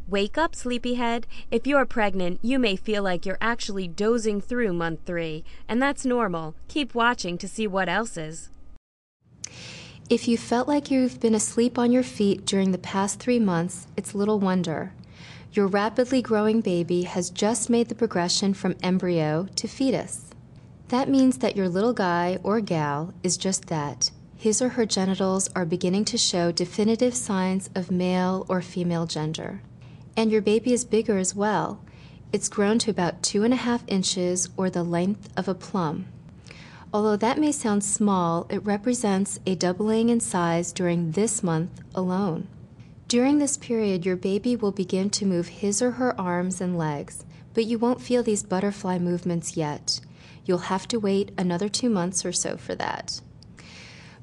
Wake up, sleepyhead. If you're pregnant, you may feel like you're actually dozing through month 3, and that's normal. Keep watching to see what else is. If you felt like you've been asleep on your feet during the past 3 months, it's little wonder. Your rapidly growing baby has just made the progression from embryo to fetus. That means that your little guy or gal is just that. His or her genitals are beginning to show definitive signs of male or female gender. And your baby is bigger as well. It's grown to about 2.5 inches or the length of a plum. Although that may sound small, it represents a doubling in size during this month alone. During this period, your baby will begin to move his or her arms and legs, but you won't feel these butterfly movements yet. You'll have to wait another 2 months or so for that.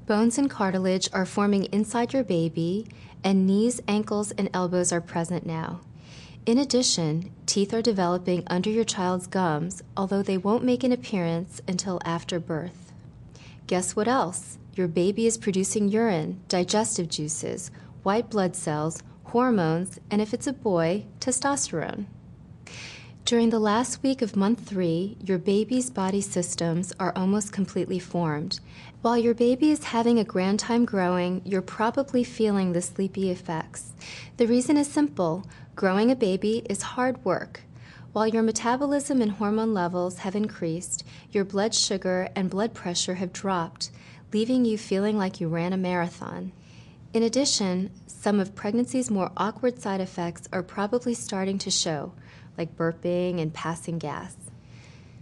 Bones and cartilage are forming inside your baby, and knees, ankles, and elbows are present now. In addition, teeth are developing under your child's gums, although they won't make an appearance until after birth. Guess what else? Your baby is producing urine, digestive juices, white blood cells, hormones, and if it's a boy, testosterone. During the last week of month 3, your baby's body systems are almost completely formed. While your baby is having a grand time growing, you're probably feeling the sleepy effects. The reason is simple. Growing a baby is hard work. While your metabolism and hormone levels have increased, your blood sugar and blood pressure have dropped, leaving you feeling like you ran a marathon. In addition, some of pregnancy's more awkward side effects are probably starting to show, like burping and passing gas.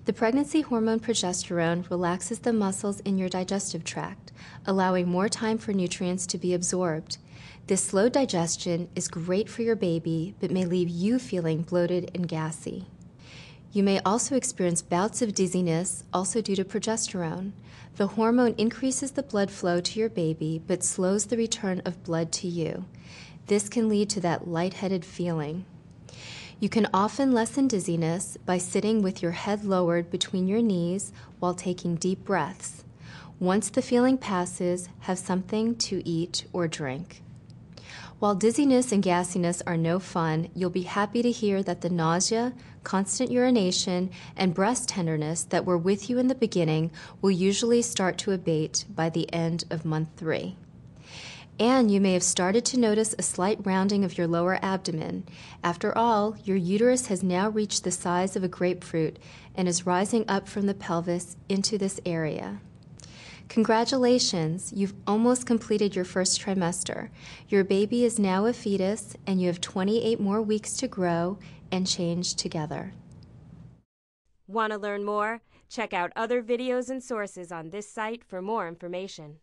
The pregnancy hormone progesterone relaxes the muscles in your digestive tract, allowing more time for nutrients to be absorbed. This slow digestion is great for your baby, but may leave you feeling bloated and gassy. You may also experience bouts of dizziness, also due to progesterone. The hormone increases the blood flow to your baby, but slows the return of blood to you. This can lead to that lightheaded feeling. You can often lessen dizziness by sitting with your head lowered between your knees while taking deep breaths. Once the feeling passes, have something to eat or drink. While dizziness and gassiness are no fun, you'll be happy to hear that the nausea, constant urination, and breast tenderness that were with you in the beginning will usually start to abate by the end of month 3. And you may have started to notice a slight rounding of your lower abdomen. After all, your uterus has now reached the size of a grapefruit and is rising up from the pelvis into this area. Congratulations, you've almost completed your first trimester. Your baby is now a fetus, and you have 28 more weeks to grow and change together. Want to learn more? Check out other videos and sources on this site for more information.